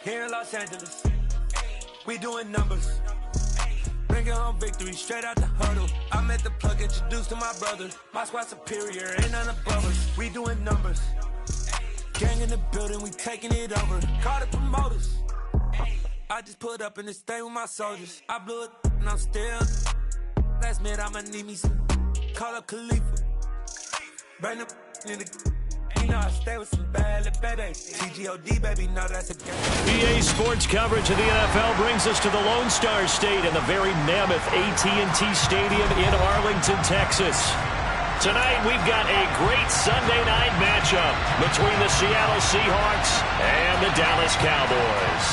Here in Los Angeles, we doing numbers. Bringing home victory straight out the huddle. I met the plug, introduced to my brother. My squad superior, ain't none above us. We doing numbers. Gang in the building, we taking it over. Call the promoters. I just put up in this thing with my soldiers. I blew it and I'm still. Last minute I'ma need me some. Call up Khalifa. Bring the in the. You know I stay with some bad babies. TGOD, baby, no, that's a game. EA Sports coverage of the NFL brings us to the Lone Star State and the very mammoth AT&T Stadium in Arlington, Texas. Tonight, we've got a great Sunday night matchup between the Seattle Seahawks and the Dallas Cowboys.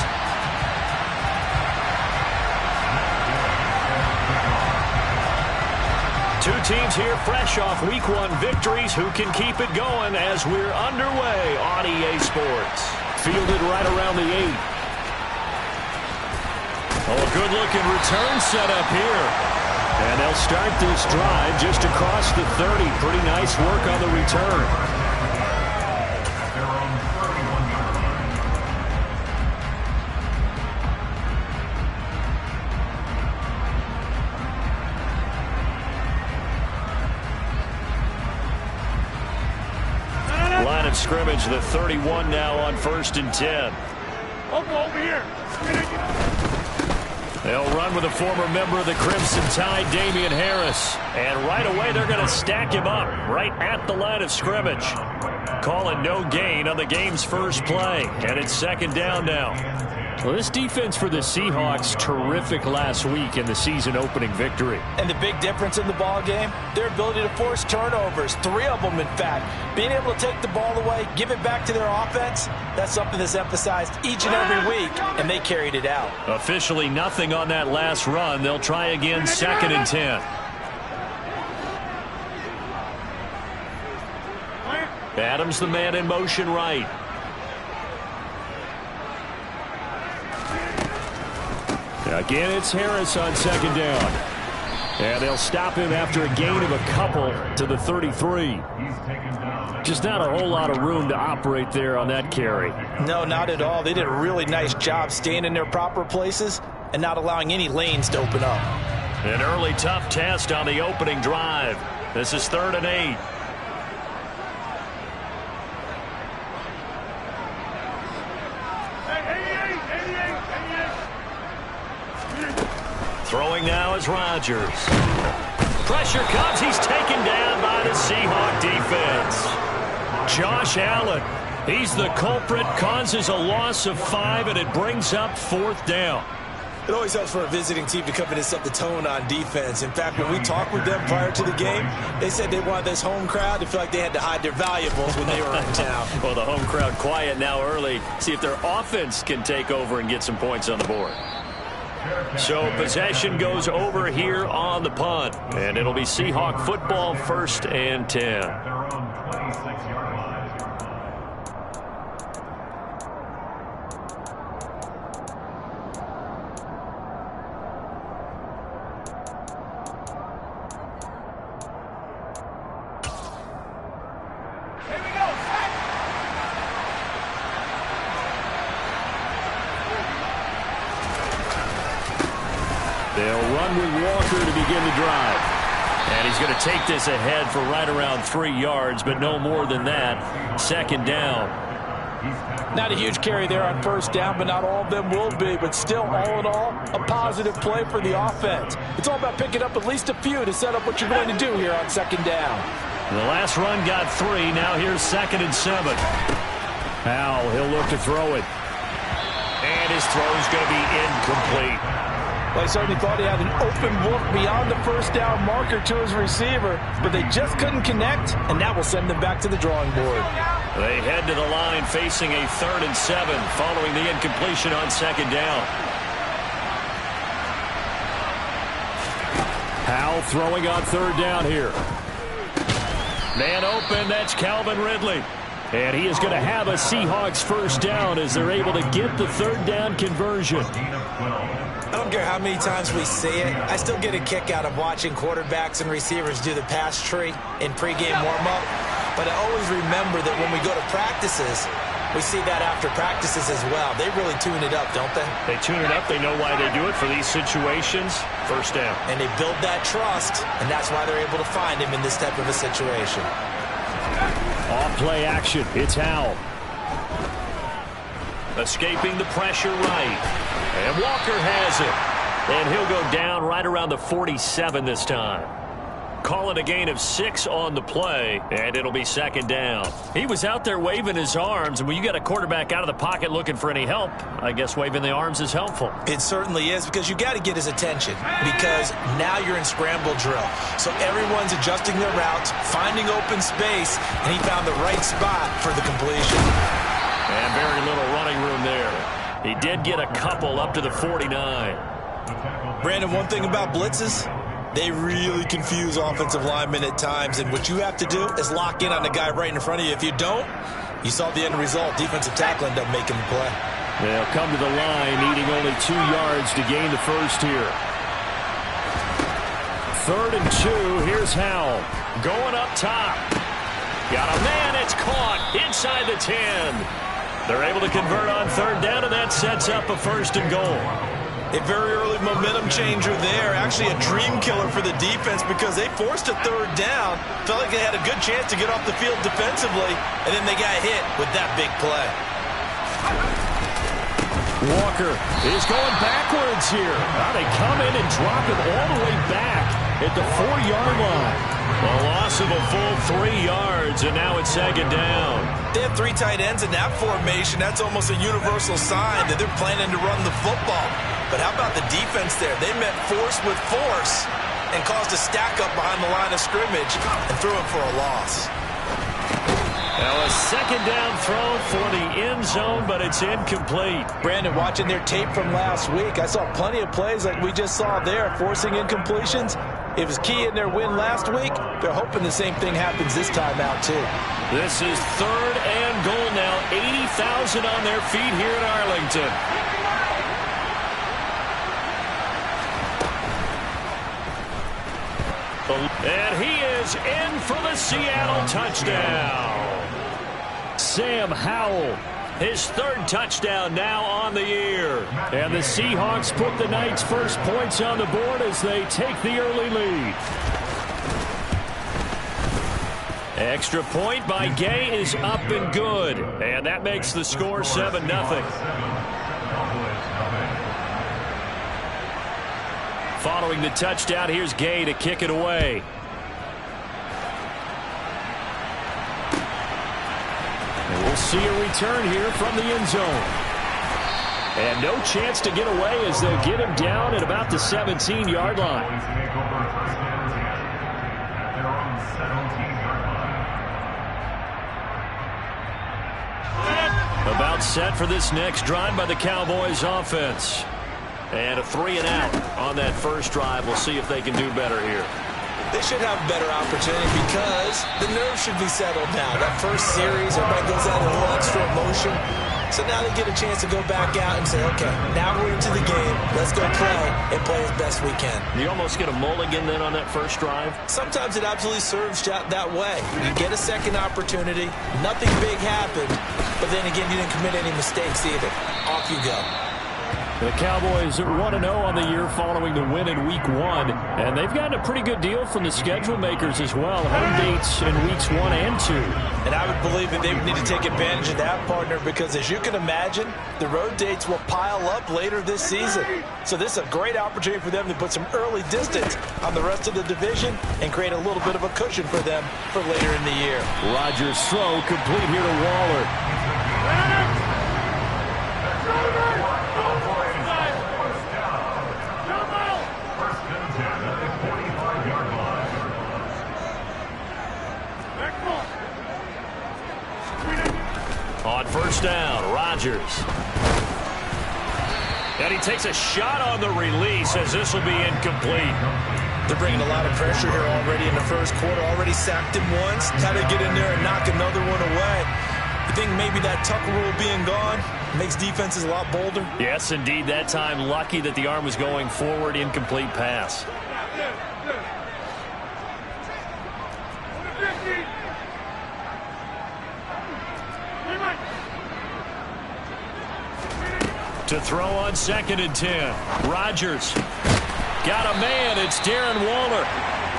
Two teams here fresh off Week 1 victories who can keep it going as we're underway on EA Sports. Fielded right around the 8. Oh, a good-looking return setup here. And they'll start this drive just across the 30. Pretty nice work on the return. Line of scrimmage, the 31 now on 1st and 10. Over here. They'll run with a former member of the Crimson Tide, Damian Harris. And right away, they're going to stack him up right at the line of scrimmage. Calling no gain on the game's first play. And it's 2nd down now. Well, this defense for the Seahawks, terrific last week in the season-opening victory. And the big difference in the ball game, their ability to force turnovers, 3 of them, in fact. Being able to take the ball away, give it back to their offense, that's something that's emphasized each and every week, and they carried it out. Officially nothing on that last run. They'll try again 2nd and 10. Adams, the man in motion right. Again, it's Harris on 2nd down. And they'll stop him after a gain of a couple to the 33. Just not a whole lot of room to operate there on that carry. No, not at all. They did a really nice job staying in their proper places and not allowing any lanes to open up. An early tough test on the opening drive. This is 3rd and 8. Throwing now is Rodgers. Pressure comes. He's taken down by the Seahawk defense. Josh Allen, he's the culprit, causes a loss of 5, and it brings up 4th down. It always helps for a visiting team to come in and set the tone on defense. In fact, when we talked with them prior to the game, they said they wanted this home crowd to feel like they had to hide their valuables when they were in town. Well, the home crowd quiet now early. See if their offense can take over and get some points on the board. So possession goes over here on the punt, and it'll be Seahawk football, 1st and 10. They'll run with Walker to begin the drive. And he's going to take this ahead for right around 3 yards, but no more than that. 2nd down. Not a huge carry there on 1st down, but not all of them will be. But still, all in all, a positive play for the offense. It's all about picking up at least a few to set up what you're going to do here on 2nd down. The last run got 3. Now here's 2nd and 7. Powell, he'll look to throw it. And his throw's going to be incomplete. Well, I certainly thought he had an open look beyond the 1st down marker to his receiver, but they just couldn't connect, and that will send them back to the drawing board. They head to the line facing a 3rd and 7 following the incompletion on 2nd down. Powell throwing on 3rd down here. Man open, that's Calvin Ridley. And he is going to have a Seahawks 1st down as they're able to get the 3rd down conversion. I don't care how many times we see it. I still get a kick out of watching quarterbacks and receivers do the pass tree in pregame warm-up. But I always remember that when we go to practices, We see that after practices as well. They really tune it up, don't they? They tune it up. They know why they do it for these situations. First down. And they build that trust, and that's why they're able to find him in this type of a situation. Off play action. It's Howell. Escaping the pressure right. And Walker has it. And he'll go down right around the 47 this time. Call it a gain of 6 on the play, and it'll be second down. He was out there waving his arms, and when you got a quarterback out of the pocket looking for any help, I guess waving the arms is helpful. It certainly is, because you got to get his attention, because now you're in scramble drill. So everyone's adjusting their routes, finding open space, and he found the right spot for the completion. And very little running room there. He did get a couple up to the 49. Brandon, one thing about blitzes, they really confuse offensive linemen at times, and what you have to do is lock in on the guy right in front of you. If you don't, you saw the end result. Defensive tackle ended up making the play. They'll come to the line, needing only 2 yards to gain the first here. 3rd and 2. Here's Howell. Going up top. Got a man. It's caught inside the 10. They're able to convert on 3rd down, and that sets up a 1st and goal. A very early momentum changer there. Actually a dream killer for the defense, because they forced a 3rd down. Felt like they had a good chance to get off the field defensively, and then they got hit with that big play. Walker is going backwards here. Now they come in and drop him all the way back at the 4-yard line. A loss of a full 3 yards, and now it's 2nd down. They have 3 tight ends in that formation. That's almost a universal sign that they're planning to run the football. But how about the defense there? They met force with force and caused a stack up behind the line of scrimmage and threw him for a loss. Now a 2nd down throw for the end zone, but it's incomplete. Brandon, watching their tape from last week, I saw plenty of plays like we just saw there, forcing incompletions. It was key in their win last week. They're hoping the same thing happens this time out, too. This is 3rd and goal now. 80,000 on their feet here in Arlington. And he is in for the Seattle touchdown. Sam Howell, his 3rd touchdown now on the year. And the Seahawks put the night's first points on the board as they take the early lead. Extra point by Gay is up and good. And that makes the score 7-0. Following the touchdown, here's Gay to kick it away. And we'll see a return here from the end zone. And no chance to get away as they'll get him down at about the 17-yard line. About set for this next drive by the Cowboys offense. And a 3-and-out on that first drive. We'll see if they can do better here. They should have a better opportunity because the nerves should be settled now. That first series, everybody goes out in a little extra emotion. So now they get a chance to go back out and say, okay, now we're into the game. Let's go play and play as best we can. You almost get a mulligan then on that first drive? Sometimes it absolutely serves that way. You get a second opportunity. Nothing big happened. But then again, you didn't commit any mistakes either. Off you go. The Cowboys are 1-0 on the year following the win in Week 1. And they've gotten a pretty good deal from the schedule makers as well. Home dates in Weeks 1 and 2. And I would believe that they would need to take advantage of that, partner, because as you can imagine, the road dates will pile up later this season. So this is a great opportunity for them to put some early distance on the rest of the division and create a little bit of a cushion for them for later in the year. Rodgers' throw complete here to Waller. On first down, Rodgers. And he takes a shot on the release as this will be incomplete. They're bringing a lot of pressure here already in the first quarter. Already sacked him once. Had to get in there and knock another one away. You think maybe that Tucker rule being gone makes defenses a lot bolder? Yes, indeed. That time lucky that the arm was going forward. Incomplete pass. To throw on 2nd and 10. Rodgers. Got a man. It's Darren Waller.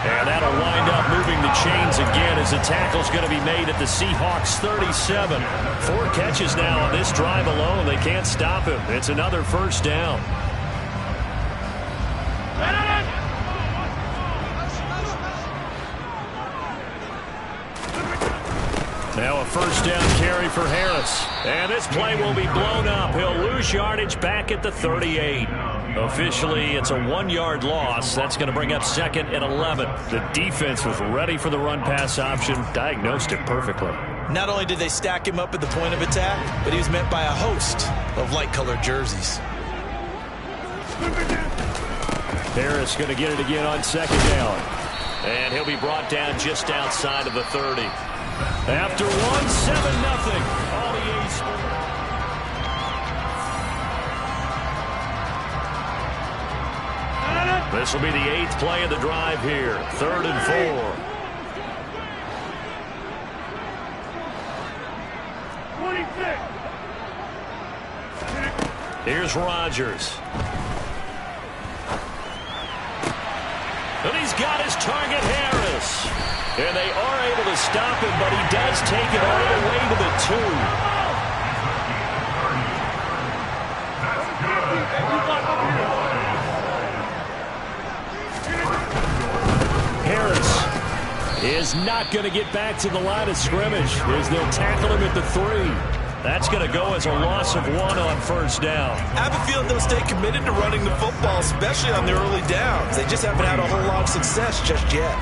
And that'll wind up moving the chains again as the tackle's going to be made at the Seahawks 37. 4 catches now on this drive alone. They can't stop him. It's another first down. Now a first down carry for Harris. And this play will be blown up. He'll lose yardage back at the 38. Officially, it's a 1-yard loss. That's going to bring up 2nd and 11. The defense was ready for the run-pass option. Diagnosed it perfectly. Not only did they stack him up at the point of attack, but he was met by a host of light-colored jerseys. Harris going to get it again on 2nd down. And he'll be brought down just outside of the 30. After 1, 7-0. All the A's. This will be the 8th play of the drive here. 3rd and 4. 26. Here's Rodgers. And he's got his target, Harris. And they are able to stop him, but he does take it all the way to the 2. Harris is not going to get back to the line of scrimmage as they'll tackle him at the 3. That's going to go as a loss of 1 on first down. I have a feeling they'll stay committed to running the football, especially on their early downs. They just haven't had a whole lot of success just yet.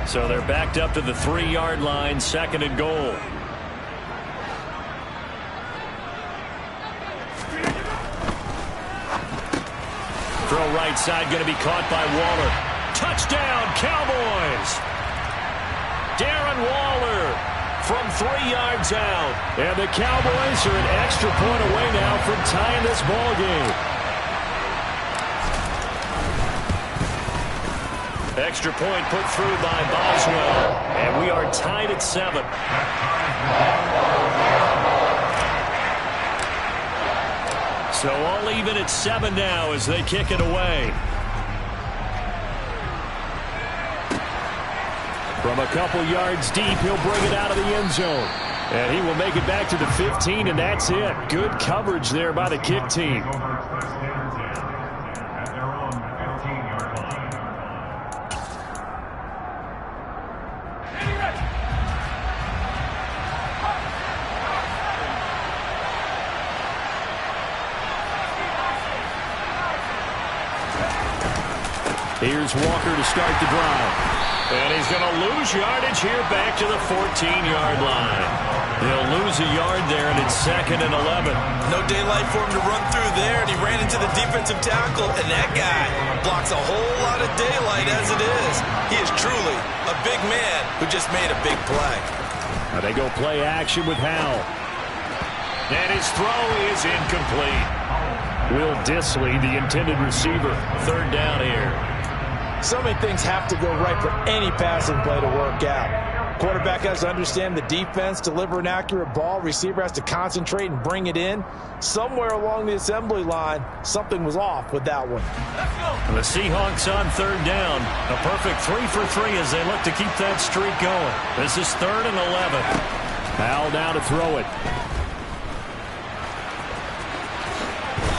So they're backed up to the 3-yard line, 2nd and goal. Throw right side, going to be caught by Waller. Touchdown, Cowboys! Darren Waller from 3 yards out. And the Cowboys are an extra point away now from tying this ball game. Extra point put through by Boswell. And we are tied at 7. So all even at 7 now as they kick it away. From a couple yards deep, he'll bring it out of the end zone. And he will make it back to the 15, and that's it. Good coverage there by the kick team. Here's Walker to start the drive. And he's going to lose yardage here back to the 14-yard line. He'll lose a yard there, and it's 2nd and 11. No daylight for him to run through there, and he ran into the defensive tackle, and that guy blocks a whole lot of daylight as it is. He is truly a big man who just made a big play. Now they go play action with Howell. And his throw is incomplete. Will Disley, the intended receiver, 3rd down here. So many things have to go right for any passing play to work out. Quarterback has to understand the defense, deliver an accurate ball. Receiver has to concentrate and bring it in. Somewhere along the assembly line, something was off with that one. And the Seahawks on 3rd down. A perfect 3 for 3 as they look to keep that streak going. This is 3rd and 11. Howell now to throw it.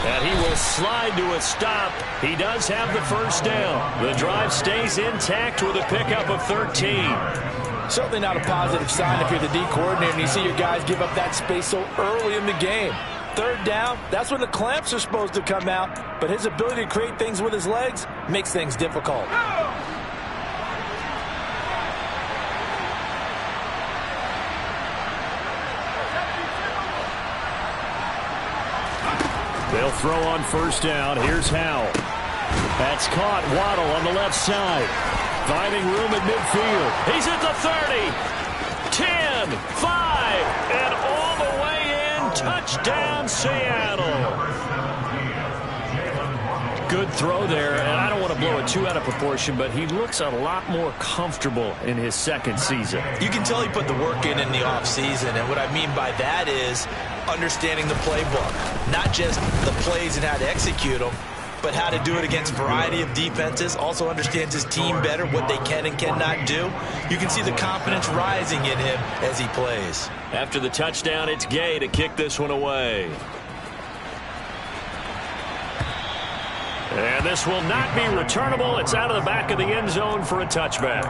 And he will slide to a stop. He does have the first down. The drive stays intact with a pickup of 13. Certainly not a positive sign if you're the D coordinator and you see your guys give up that space so early in the game. 3rd down, that's when the clamps are supposed to come out, but his ability to create things with his legs makes things difficult. They'll throw on first down. Here's Howell. That's caught. Waddle on the left side. Finding room at midfield. He's at the 30. 10, 5, and all the way in. Touchdown, Seattle. good throw there, and I don't want to blow it too out of proportion, but he looks a lot more comfortable in his second season. You can tell he put the work in the offseason, and what I mean by that is understanding the playbook. Not just the plays and how to execute them, but how to do it against a variety of defenses. Also understands his team better, what they can and cannot do. You can see the confidence rising in him as he plays. After the touchdown, it's Gay to kick this one away. And this will not be returnable. It's out of the back of the end zone for a touchback.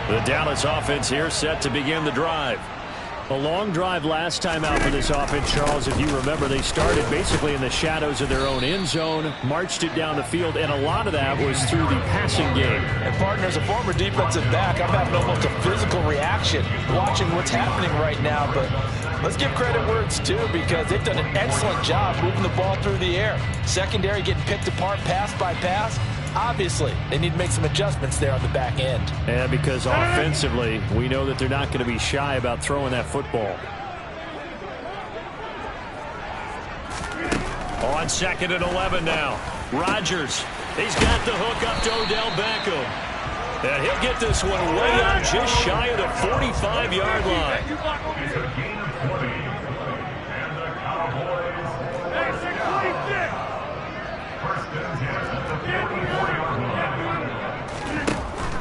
The Dallas offense here set to begin the drive. A long drive last time out for this offense, Charles. If you remember, they started basically in the shadows of their own end zone, marched it down the field, and a lot of that was through the passing game. And, partner, as a former defensive back, I'm having almost a physical reaction watching what's happening right now. But let's give credit where it's due, because they've done an excellent job moving the ball through the air. Secondary getting picked apart pass by pass. Obviously, they need to make some adjustments there on the back end. And because offensively, we know that they're not going to be shy about throwing that football. On 2nd and 11 now. Rodgers, he's got the hook up to Odell Beckham. And he'll get this one way out just shy of the 45-yard line.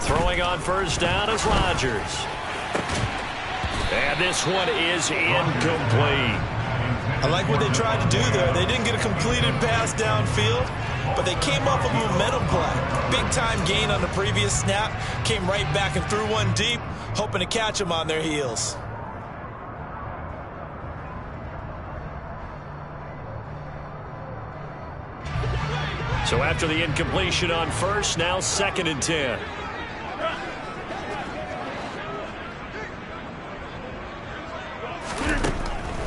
Throwing on first down is Rodgers. And this one is incomplete. I like what they tried to do there. They didn't get a completed pass downfield, but they came off a momentum play. Big-time gain on the previous snap. Came right back and threw one deep, hoping to catch them on their heels. So after the incompletion on first, now 2nd and 10.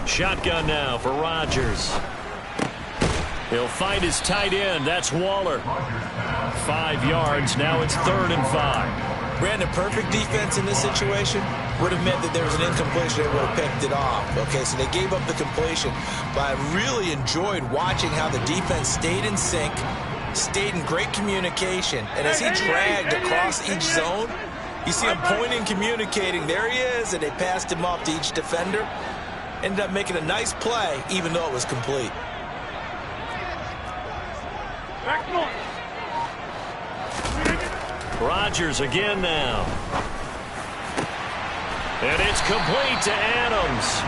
Shotgun now for Rodgers. He'll find his tight end. That's Waller. 5 yards. Now it's 3rd and 5. Brandon, perfect defense in this situation would have meant that there was an incompletion. They would have picked it off. Okay, so they gave up the completion. But I really enjoyed watching how the defense stayed in sync, stayed in great communication. And as he dragged across each zone, you see him pointing, communicating. There he is, and they passed him off to each defender. Ended up making a nice play, even though it was complete. Rodgers again now. And it's complete to Adams.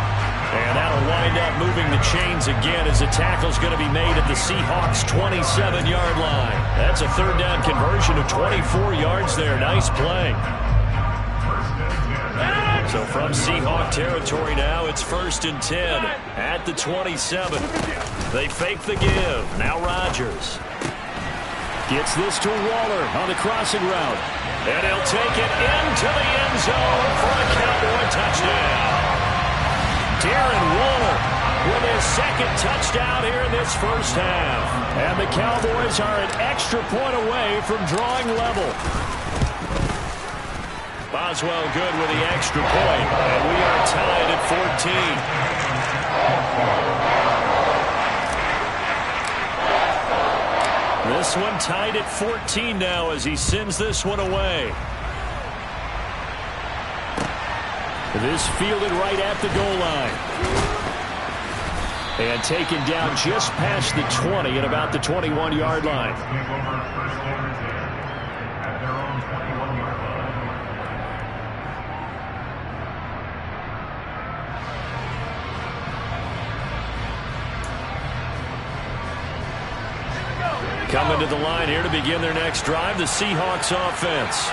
And that'll wind up moving the chains again as the tackle's going to be made at the Seahawks' 27-yard line. That's a 3rd down conversion of 24 yards there. Nice play. So from Seahawk territory now, it's 1st and 10 at the 27. They fake the give. Now Rodgers gets this to Waller on the crossing route. And he'll take it into the end zone for a Cowboy touchdown. Darren Waller with his 2nd touchdown here in this first half. And the Cowboys are an extra point away from drawing level. Boswell good with the extra point, and we are tied at 14. This one tied at 14 now as he sends this one away. This fielded right at the goal line. And taken down just past the 20 at about the 21-yard line. Coming to the line here to begin their next drive, the Seahawks offense.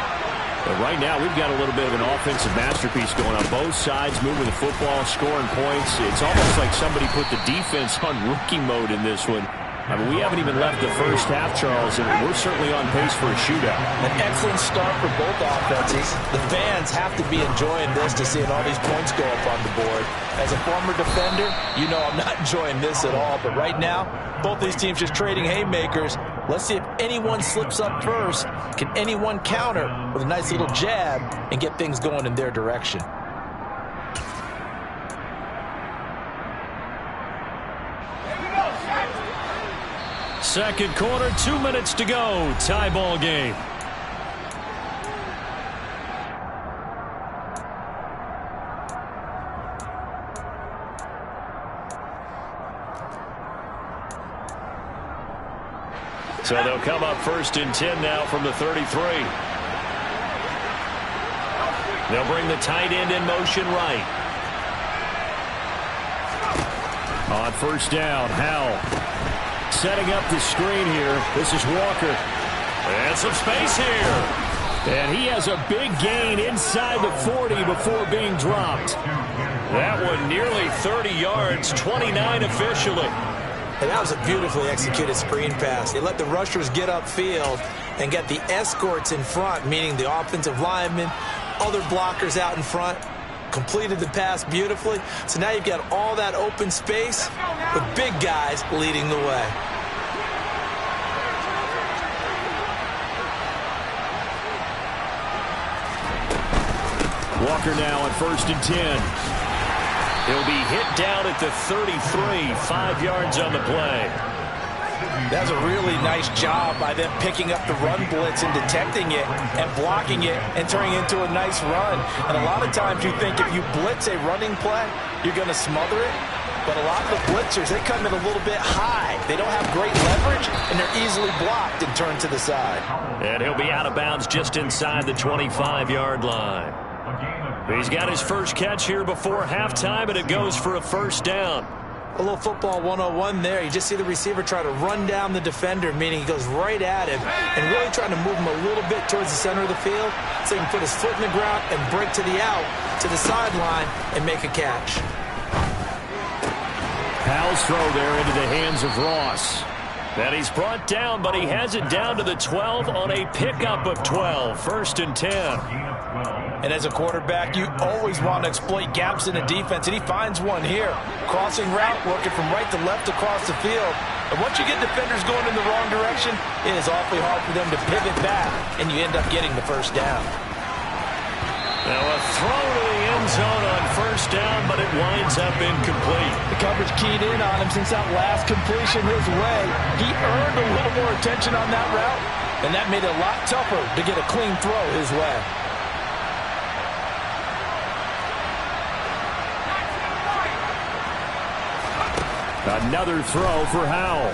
But right now, we've got a little bit of an offensive masterpiece going on both sides, moving the football, scoring points. It's almost like somebody put the defense on rookie mode in this one. I mean, we haven't even left the first half, Charles, and we're certainly on pace for a shootout. An excellent start for both offenses. The fans have to be enjoying this to seeing all these points go up on the board. As a former defender, you know I'm not enjoying this at all. But right now, both these teams just trading haymakers. Let's see if anyone slips up first. Can anyone counter with a nice little jab and get things going in their direction? Second quarter, 2 minutes to go. Tie ball game. So they'll come up 1st and 10 now from the 33. They'll bring the tight end in motion right. On 1st down, Howell. Setting up the screen here. This is Walker. And some space here. And he has a big gain inside the 40 before being dropped. That one nearly 30 yards, 29 officially. And that was a beautifully executed screen pass. They let the rushers get upfield and get the escorts in front, meaning the offensive linemen, other blockers out in front. Completed the pass beautifully. So now you've got all that open space with big guys leading the way. Walker now on 1st and 10. He'll be hit down at the 33, 5 yards on the play. That's a really nice job by them picking up the run blitz and detecting it and blocking it and turning it into a nice run. And a lot of times you think if you blitz a running play, you're going to smother it. But a lot of the blitzers, they come in a little bit high. They don't have great leverage, and they're easily blocked and turned to the side. And he'll be out of bounds just inside the 25-yard line. He's got his first catch here before halftime, and it goes for a 1st down. A little football 101 there. You just see the receiver try to run down the defender, meaning he goes right at him and really trying to move him a little bit towards the center of the field so he can put his foot in the ground and break to the out, to the sideline, and make a catch. Powell's throw there into the hands of Ross. And he's brought down, but he has it down to the 12 on a pickup of 12. 1st and 10. And as a quarterback, you always want to exploit gaps in the defense, and he finds one here. Crossing route, working from right to left across the field. And once you get defenders going in the wrong direction, it is awfully hard for them to pivot back, and you end up getting the 1st down. Now a throw to the end zone on 1st down, but it winds up incomplete. The coverage keyed in on him since that last completion his way. He earned a little more attention on that route, and that made it a lot tougher to get a clean throw his way. Another throw for Howell.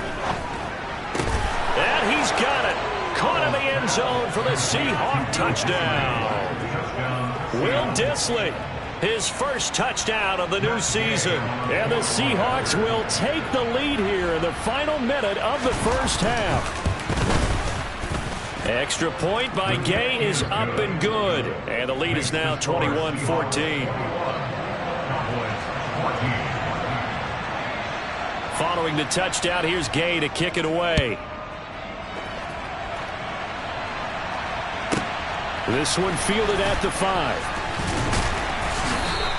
And he's got it. Caught in the end zone for the Seahawks touchdown. Will Dissly, his first touchdown of the new season. And the Seahawks will take the lead here in the final minute of the 1st half. Extra point by Gay is up and good. And the lead is now 21-14. Following the touchdown, here's Gay to kick it away. This one fielded at the 5.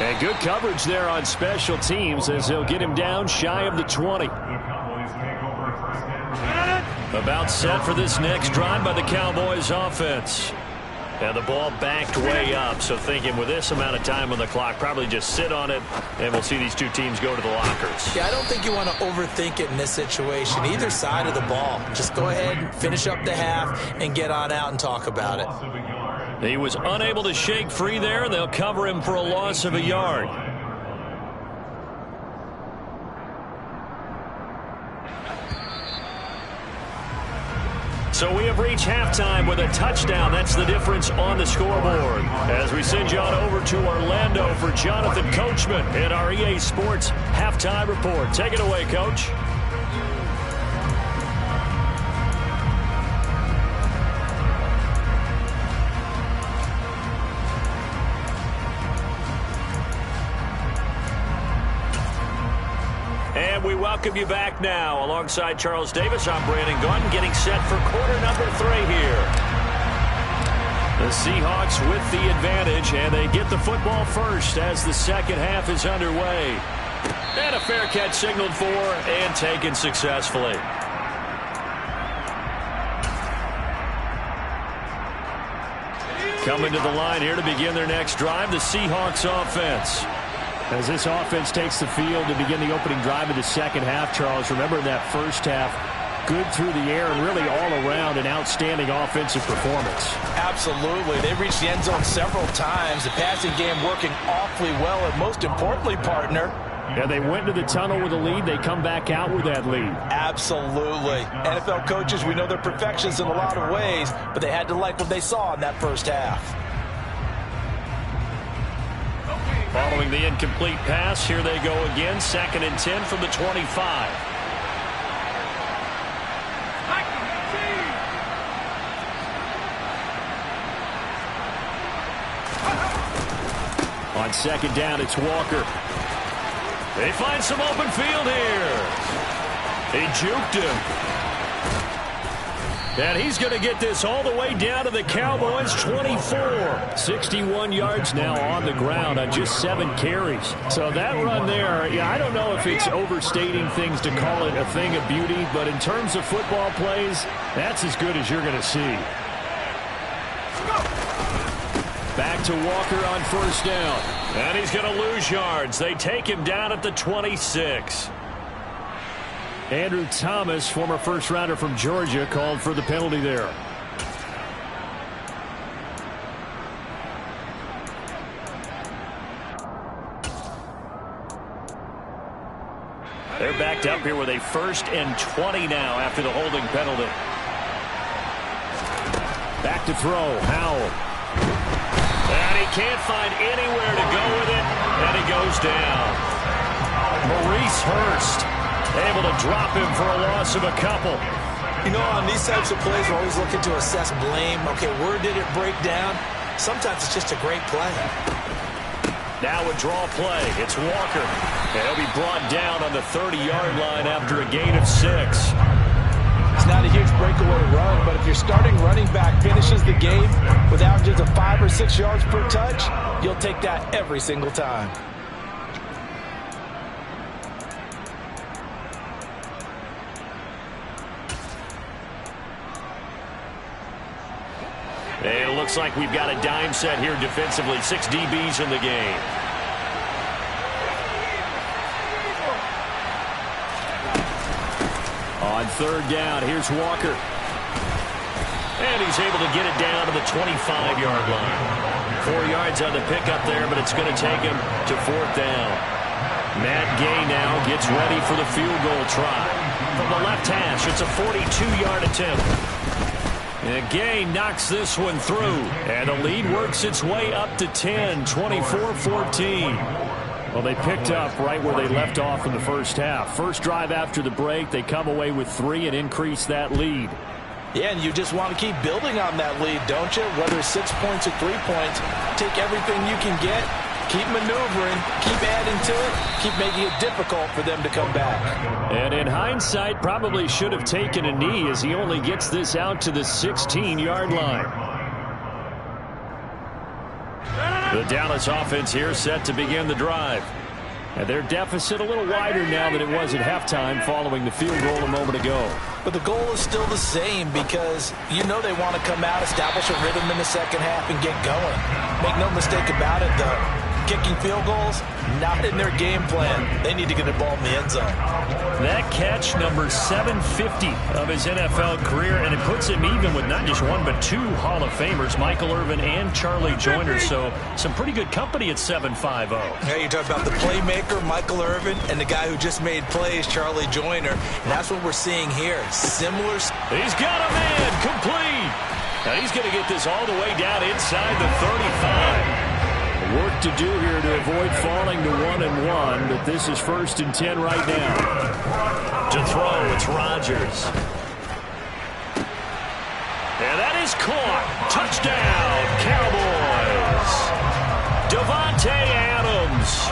And good coverage there on special teams as he'll get him down shy of the 20. About set for this next drive by the Cowboys offense. And the ball backed way up, so thinking with this amount of time on the clock, probably just sit on it, and we'll see these two teams go to the lockers. Yeah, I don't think you want to overthink it in this situation. Either side of the ball. Just go ahead and finish up the half and get on out and talk about it. He was unable to shake free there, and they'll cover him for a loss of a yard. So we have reached halftime with a touchdown. That's the difference on the scoreboard. As we send you on over to Orlando for Jonathan Coachman in our EA Sports Halftime Report. Take it away, Coach. And we welcome you back now. Alongside Charles Davis, I'm Brandon Gaudin, getting set for quarter number 3 here. The Seahawks with the advantage, and they get the football first as the second half is underway. And a fair catch signaled for and taken successfully. Coming to the line here to begin their next drive, the Seahawks offense. As this offense takes the field to begin the opening drive of the second half, Charles, remember that first half, good through the air and really all around an outstanding offensive performance. Absolutely. They reached the end zone several times. The passing game working awfully well, and most importantly, partner, yeah, they went into the tunnel with a lead. They come back out with that lead. Absolutely. NFL coaches, we know they're perfectionists in a lot of ways, but they had to like what they saw in that first half. Following the incomplete pass, here they go again. 2nd and 10 from the 25. On 2nd down, it's Walker. They find some open field here. He juked him. And he's going to get this all the way down to the Cowboys' 24. 61 yards now on the ground on just 7 carries. So that run there, yeah, I don't know if it's overstating things to call it a thing of beauty, but in terms of football plays, that's as good as you're going to see. Back to Walker on 1st down. And he's going to lose yards. They take him down at the 26. Andrew Thomas, former first-rounder from Georgia, called for the penalty there. They're backed up here with a 1st and 20 now after the holding penalty. Back to throw, Howell. And he can't find anywhere to go with it, and he goes down. Maurice Hurst able to drop him for a loss of a couple. You know, on these types of plays, we're always looking to assess blame. Okay, where did it break down? Sometimes it's just a great play. Now a draw play. It's Walker. And he'll be brought down on the 30-yard line after a gain of 6. It's not a huge breakaway run, but if your starting running back finishes the game with averages of 5 or 6 yards per touch, you'll take that every single time. And it looks like we've got a dime set here defensively. 6 DBs in the game. On 3rd down, here's Walker. And he's able to get it down to the 25-yard line. 4 yards on the pickup there, but it's going to take him to 4th down. Matt Gay now gets ready for the field goal try. From the left hash, it's a 42-yard attempt. And Gay knocks this one through. And the lead works its way up to 10, 24-14. Well, they picked up right where they left off in the first half. First drive after the break, they come away with 3 and increase that lead. Yeah, and you just want to keep building on that lead, don't you? Whether it's 6 points or 3 points, take everything you can get, keep maneuvering, keep adding to it, keep making it difficult for them to come back. And in hindsight, probably should have taken a knee as he only gets this out to the 16-yard line. The Dallas offense here set to begin the drive. And their deficit a little wider now than it was at halftime following the field goal a moment ago. But the goal is still the same because you know they want to come out, establish a rhythm in the second half, and get going. Make no mistake about it, though. Kicking field goals, not in their game plan. They need to get the ball in the end zone. That catch, number 750 of his NFL career, and it puts him even with not just 1 but 2 Hall of Famers, Michael Irvin and Charlie Joyner. So some pretty good company at 750. Hey, you're talking about the playmaker, Michael Irvin, and the guy who just made plays, Charlie Joyner. And that's what we're seeing here. Similar. He's got a man complete. Now he's going to get this all the way down inside the 35. Work to do here to avoid falling to 1-1, but this is 1st and 10 right now. To throw, it's Rodgers. And that is caught. Touchdown, Cowboys. Devontae Adams,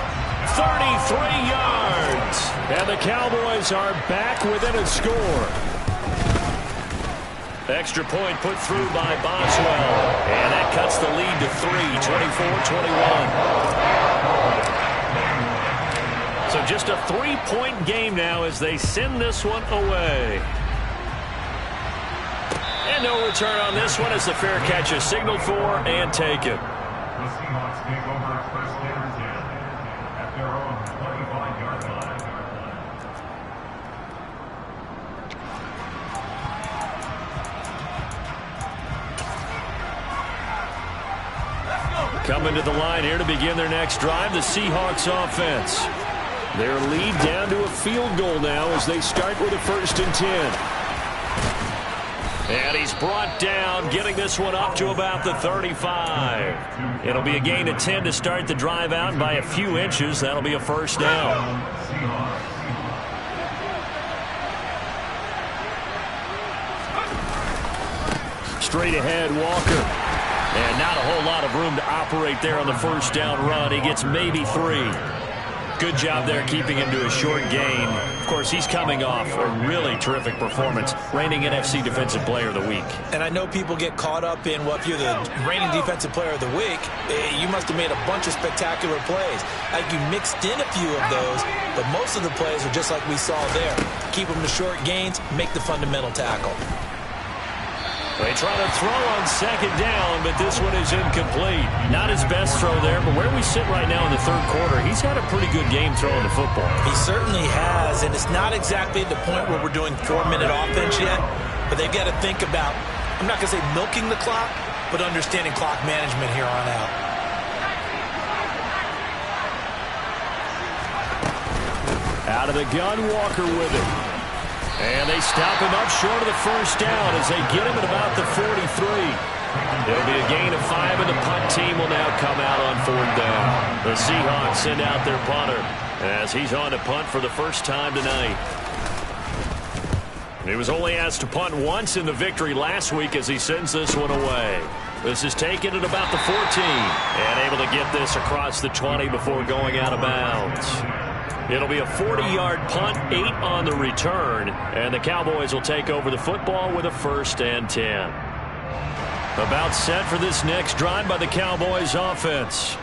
33 yards. And the Cowboys are back within a score. Extra point put through by Boswell. And that cuts the lead to 3, 24-21. So just a 3-point game now as they send this one away. And no return on this one as the fair catch is signaled for and taken. The Seahawks take over first down and 10 at their own 25-yard line. Coming to the line here to begin their next drive, the Seahawks offense. Their lead down to a field goal now as they start with a 1st and 10. And he's brought down, getting this one up to about the 35. It'll be a gain of 10 to start the drive out, and by a few inches, that'll be a 1st down. Straight ahead, Walker. And not a whole lot of room to operate there on the 1st down run. He gets maybe 3. Good job there keeping him to a short gain. Of course, he's coming off a really terrific performance, reigning NFC Defensive Player of the Week. And I know people get caught up in, well, if you're the reigning Defensive Player of the Week, you must have made a bunch of spectacular plays. Like you mixed in a few of those, but most of the plays are just like we saw there. Keep them to short gains, make the fundamental tackle. They try to throw on 2nd down, but this one is incomplete. Not his best throw there, but where we sit right now in the 3rd quarter, he's had a pretty good game throwing the football. He certainly has, and it's not exactly at the point where we're doing 4-minute offense yet, but they've got to think about, I'm not going to say milking the clock, but understanding clock management here on out. Out of the gun, Walker with it. And they stop him up short of the 1st down as they get him at about the 43. It'll be a gain of 5, and the punt team will now come out on 4th down. The Seahawks send out their punter as he's on to punt for the first time tonight. He was only asked to punt once in the victory last week as he sends this one away. This is taken at about the 14 and able to get this across the 20 before going out of bounds. It'll be a 40-yard punt, 8 on the return, and the Cowboys will take over the football with a 1st and 10. About set for this next drive by the Cowboys offense.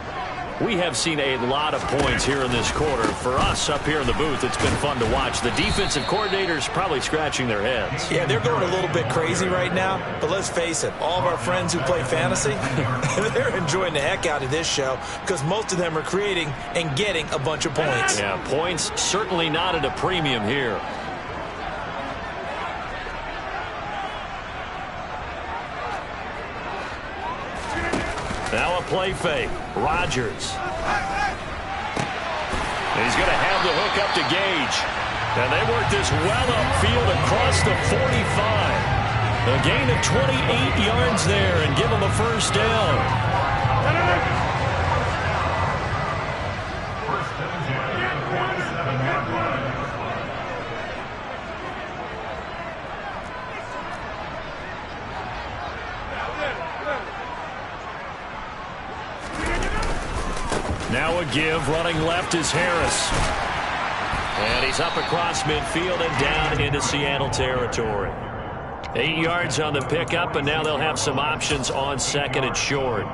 We have seen a lot of points here in this quarter. For us up here in the booth, it's been fun to watch. The defensive coordinators probably scratching their heads. Yeah, they're going a little bit crazy right now, but let's face it, all of our friends who play fantasy, they're enjoying the heck out of this show because most of them are creating and getting a bunch of points. Yeah, points certainly not at a premium here. Now a play fake. Rodgers. He's going to have the hook up to Gage. And they work this well upfield across the 45. A gain of 28 yards there and give them a 1st down. Now a give, running left is Harris. And he's up across midfield and down into Seattle territory. 8 yards on the pickup, and now they'll have some options on 2nd and short.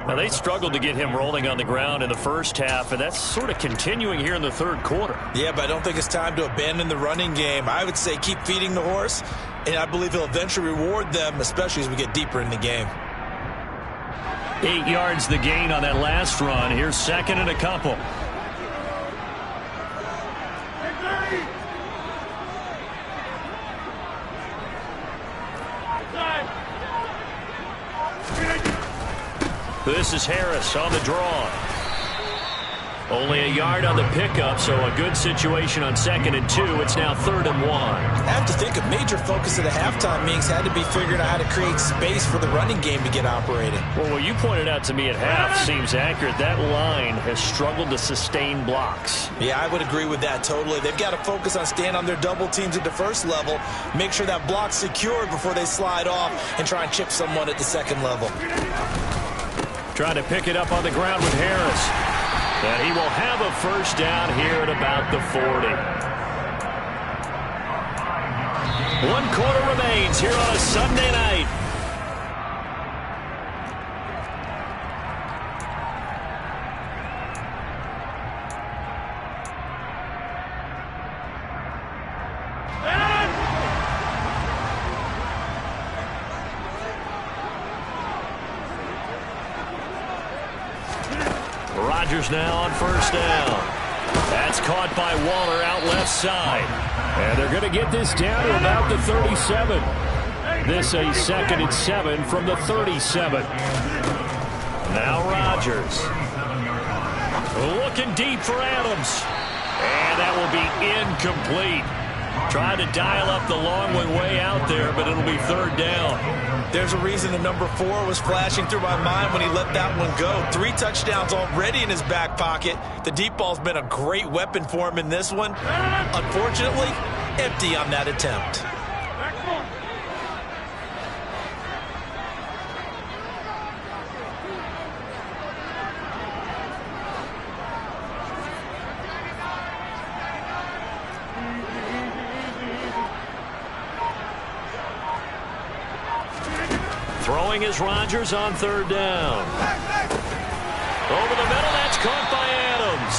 Now, they struggled to get him rolling on the ground in the first half, and that's sort of continuing here in the 3rd quarter. Yeah, but I don't think it's time to abandon the running game. I would say keep feeding the horse, and I believe he'll eventually reward them, especially as we get deeper in the game. 8 yards the gain on that last run. Here's 2nd and a couple. This is Harris on the draw. Only a yard on the pickup, so a good situation on 2nd and 2. It's now 3rd and 1. I have to think a major focus of the halftime meetings had to be figuring out how to create space for the running game to get operating. Well, what you pointed out to me at half seems accurate. That line has struggled to sustain blocks. Yeah, I would agree with that totally. They've got to focus on staying on their double teams at the first level, make sure that block's secured before they slide off and try and chip someone at the second level. Trying to pick it up on the ground with Harris. And he will have a first down here at about the 40. 1 quarter remains here on a Sunday night. Rodgers now on first down. That's caught by Waller out left side. And they're going to get this down to about the 37. This a 2nd and 7 from the 37. Now Rodgers. Looking deep for Adams. And that will be incomplete. Trying to dial up the long one way out there, but it'll be 3rd down. There's a reason the number 4 was flashing through my mind when he let that one go. 3 touchdowns already in his back pocket. The deep ball's been a great weapon for him in this one. Unfortunately, empty on that attempt. Throwing is Rodgers on 3rd down. Over the middle, that's caught by Adams.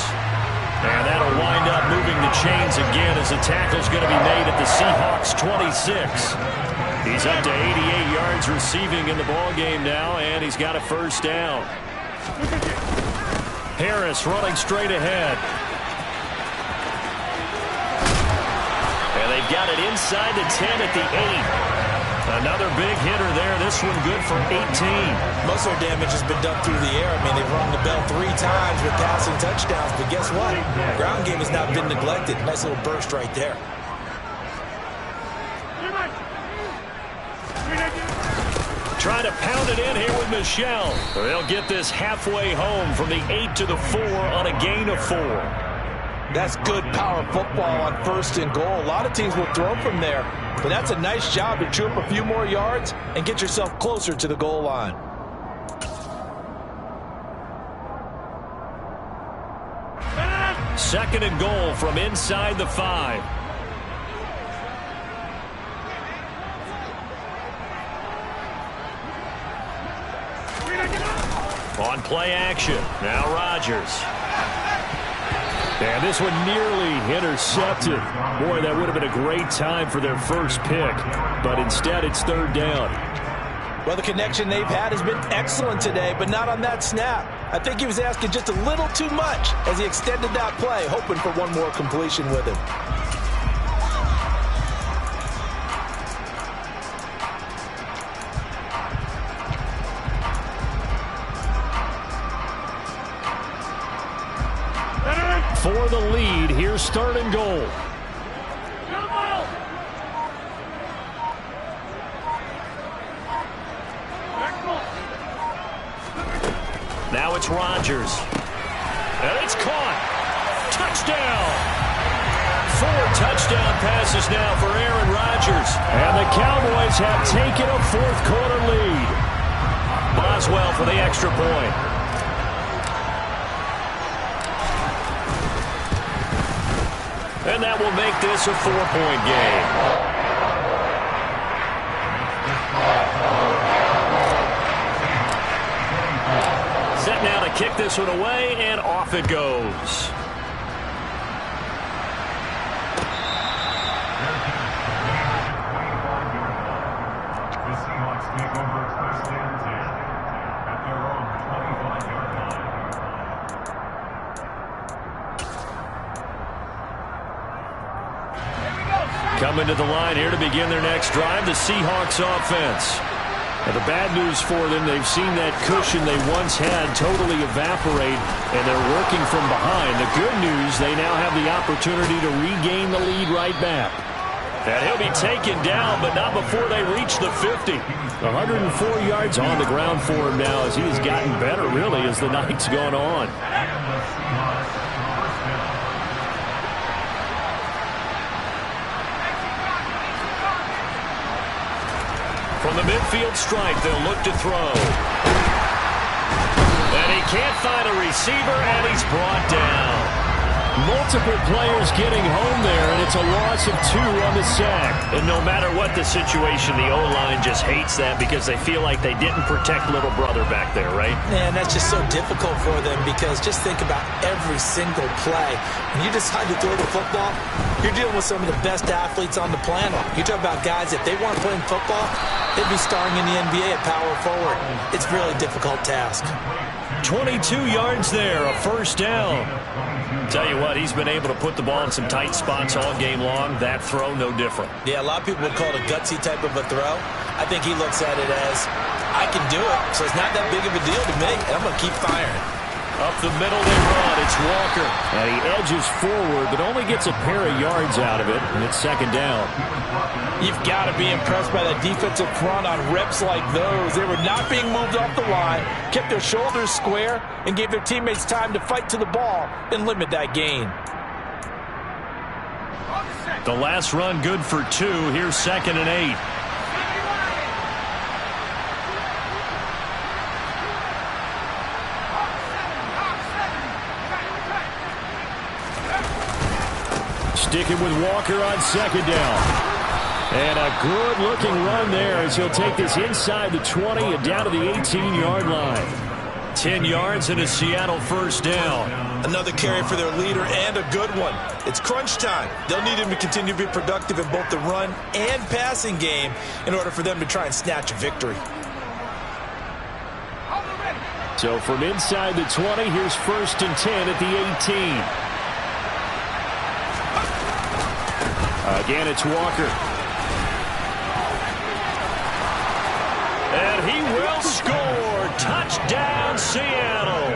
And that'll wind up moving the chains again as the tackle's going to be made at the Seahawks 26. He's up to 88 yards receiving in the ballgame now, and he's got a first down. Harris running straight ahead. And they've got it inside the 10 at the 8. Another big hitter there. This one good for 18. Most of their damage has been done through the air. I mean, they've rung the bell 3 times with passing touchdowns. But guess what? Ground game has not been neglected. Nice little burst right there. Trying to pound it in here with Michel. They'll get this halfway home from the 8 to the 4 on a gain of 4. That's good power football on 1st and goal. A lot of teams will throw from there, but that's a nice job to chew up a few more yards and get yourself closer to the goal line. Second and goal from inside the 5. On play action, now Rodgers. And this one nearly intercepted. Boy, that would have been a great time for their first pick. But instead, it's 3rd down. Well, the connection they've had has been excellent today, but not on that snap. I think he was asking just a little too much as he extended that play, hoping for one more completion with him. For the lead, here's 3rd and goal. Now it's Rodgers. And it's caught. Touchdown. 4 touchdown passes now for Aaron Rodgers. And the Cowboys have taken a 4th quarter lead. Boswell for the extra point. And that will make this a 4-point game. Set now to kick this one away, and off it goes. The Seahawks take over 1st and 10 at their own 25-yard line. Coming to the line here to begin their next drive, the Seahawks offense. Now, the bad news for them, they've seen that cushion they once had totally evaporate, and they're working from behind. The good news, they now have the opportunity to regain the lead right back. And he'll be taken down, but not before they reach the 50. 104 yards on the ground for him now as he has gotten better, really, as the night's gone on. From the midfield stripe, they'll look to throw. And he can't find a receiver, and he's brought down. Multiple players getting home there, and it's a loss of 2 on the sack. And no matter what the situation, the O-line just hates that because they feel like they didn't protect little brother back there, right? Man, that's just so difficult for them because just think about every single play. When you decide to throw the football, you're dealing with some of the best athletes on the planet. You talk about guys, if they weren't playing football, they'd be starring in the NBA at power forward. It's a really difficult task. 22 yards there, a first down. Tell you what, he's been able to put the ball in some tight spots all game long. That throw, no different. Yeah, a lot of people would call it a gutsy type of a throw. I think he looks at it as, I can do it, so it's not that big of a deal to me, and I'm going to keep firing. Up the middle they run. It's Walker. And he edges forward, but only gets a pair of yards out of it, and it's second down. You've got to be impressed by that defensive front on reps like those. They were not being moved off the line, kept their shoulders square, and gave their teammates time to fight to the ball and limit that gain. The last run good for 2. Here's 2nd and 8. Sticking with Walker on second down. And a good-looking run there as he'll take this inside the 20 and down to the 18-yard line. 10 yards and a Seattle first down. Another carry for their leader and a good one. It's crunch time. They'll need him to continue to be productive in both the run and passing game in order for them to try and snatch a victory. So from inside the 20, here's 1st and 10 at the 18. Again, it's Walker. And he will score. Touchdown, Seattle.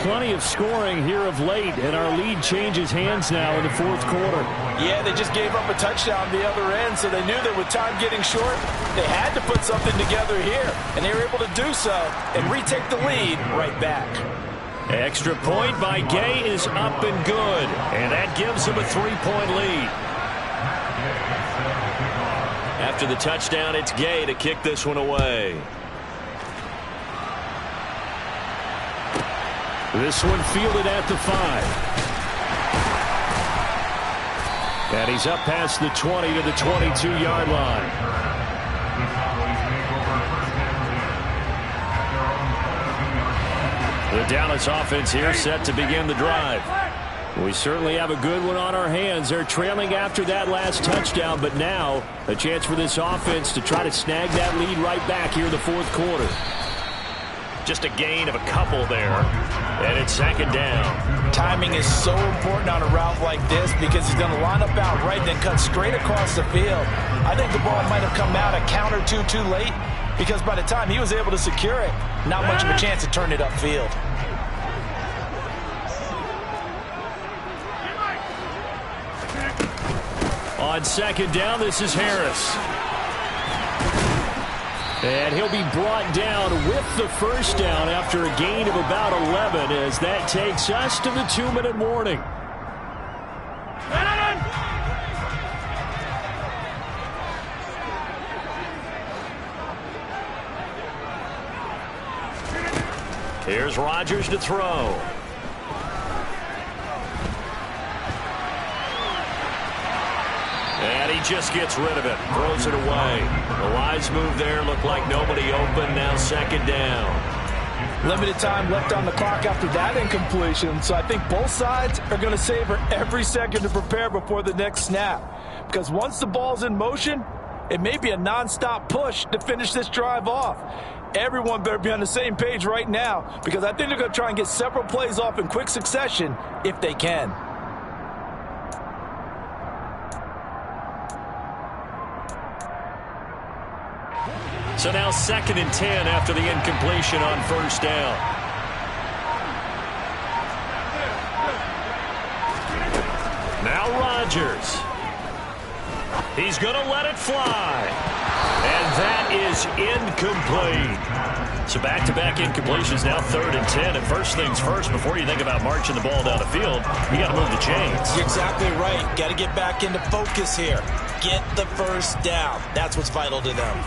Plenty of scoring here of late, and our lead changes hands now in the 4th quarter. Yeah, they just gave up a touchdown the other end, so they knew that with time getting short, they had to put something together here, and they were able to do so and retake the lead right back. Extra point by Gay is up and good, and that gives him a 3-point lead. After the touchdown, it's Gay to kick this one away. This one fielded at the 5. And he's up past the 20 to the 22-yard line. The Dallas offense here set to begin the drive. We certainly have a good one on our hands. They're trailing after that last touchdown, but now a chance for this offense to try to snag that lead right back here in the 4th quarter. Just a gain of a couple there, and it's 2nd down. Timing is so important on a route like this because he's going to line up out right, then cut straight across the field. I think the ball might have come out a count or two too late because by the time he was able to secure it, not much of a chance to turn it upfield. On 2nd down, this is Harris. And he'll be brought down with the first down after a gain of about 11 as that takes us to the 2-minute warning. Here's Rodgers to throw. And he just gets rid of it, throws it away. The wise move there, looked like nobody open, now 2nd down. Limited time left on the clock after that incompletion, so I think both sides are going to savor every second to prepare before the next snap. Because once the ball's in motion, it may be a non-stop push to finish this drive off. Everyone better be on the same page right now because I think they're going to try and get several plays off in quick succession if they can. So now 2nd and 10 after the incompletion on first down. Now Rodgers. He's going to let it fly. And that is incomplete. So back-to-back incompletions, now 3rd and 10. And first things first, before you think about marching the ball down the field, you got to move the chains. You're exactly right. Got to get back into focus here. Get the first down. That's what's vital to them.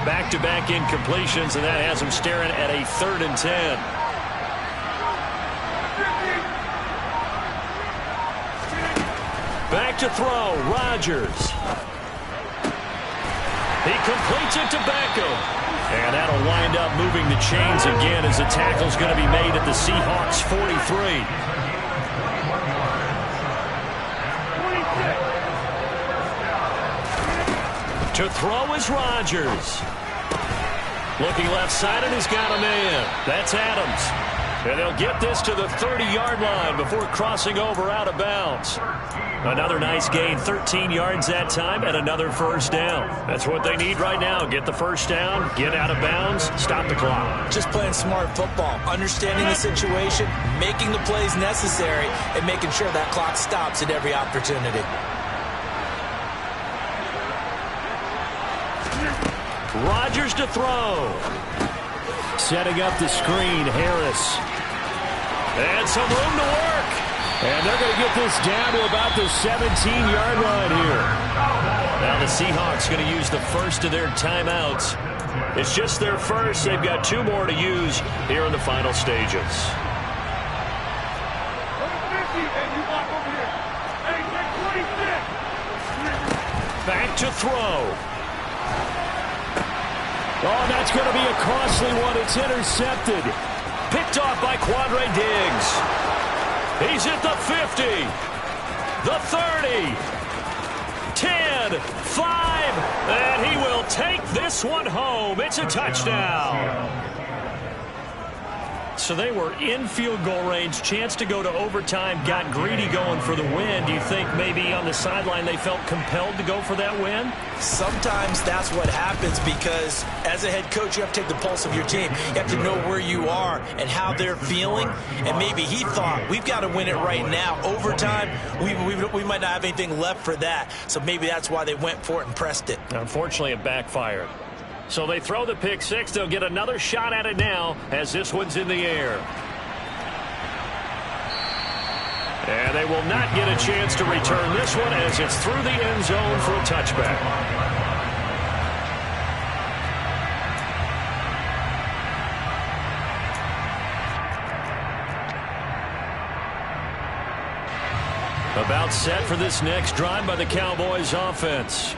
back-to-back incompletions, and that has them staring at a 3rd and 10. Back to throw, Rodgers. He completes it to Beckham. And that'll wind up moving the chains again as the tackle's going to be made at the Seahawks 43. To throw is Rodgers. Looking left side, and he's got a man. That's Adams. And they'll get this to the 30-yard line before crossing over out of bounds. Another nice gain, 13 yards that time, and another first down. That's what they need right now. Get the first down, get out of bounds, stop the clock. Just playing smart football, understanding the situation, making the plays necessary, and making sure that clock stops at every opportunity. Rodgers to throw. Setting up the screen, Harris. And some room to work. And they're going to get this down to about the 17-yard line here. Now the Seahawks going to use the first of their timeouts. It's just their first. They've got 2 more to use here in the final stages. Back to throw. Oh, that's going to be a costly one. It's intercepted. Picked off by Quandre Diggs. He's at the 50, the 30, 10, 5, and he will take this one home. It's a touchdown. So they were in field goal range, chance to go to overtime, got greedy going for the win. Do you think maybe on the sideline they felt compelled to go for that win? Sometimes that's what happens because as a head coach, you have to take the pulse of your team. You have to know where you are and how they're feeling. And maybe he thought, we've got to win it right now. Overtime, we might not have anything left for that. So maybe that's why they went for it and pressed it. Unfortunately, it backfired. So they throw the pick six. They'll get another shot at it now as this one's in the air. And they will not get a chance to return this one as it's through the end zone for a touchback. About set for this next drive by the Cowboys offense.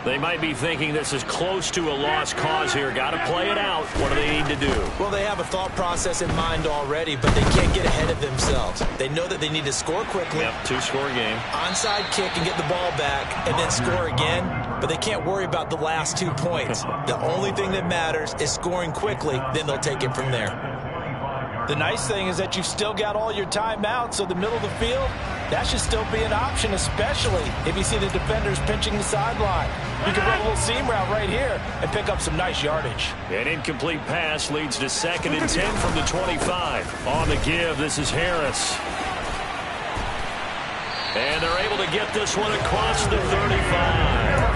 They might be thinking this is close to a lost cause here. Got to play it out. What do they need to do? Well, they have a thought process in mind already, but they can't get ahead of themselves. They know that they need to score quickly. Yep, 2-score game. Onside kick and get the ball back and then score again, but they can't worry about the last 2 points. The only thing that matters is scoring quickly, then they'll take it from there. The nice thing is that you've still got all your timeouts, so the middle of the field, that should still be an option, especially if you see the defenders pinching the sideline. You can run a little seam route right here and pick up some nice yardage. An incomplete pass leads to 2nd and 10 from the 25. On the give, this is Harris. And they're able to get this one across the 35.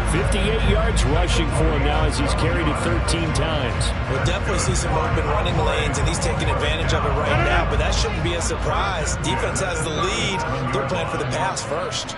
58 yards rushing for him now as he's carried it 13 times. We'll definitely see some open running lanes, and he's taking advantage of it right now, but that shouldn't be a surprise. Defense has the lead. They're playing for the pass first.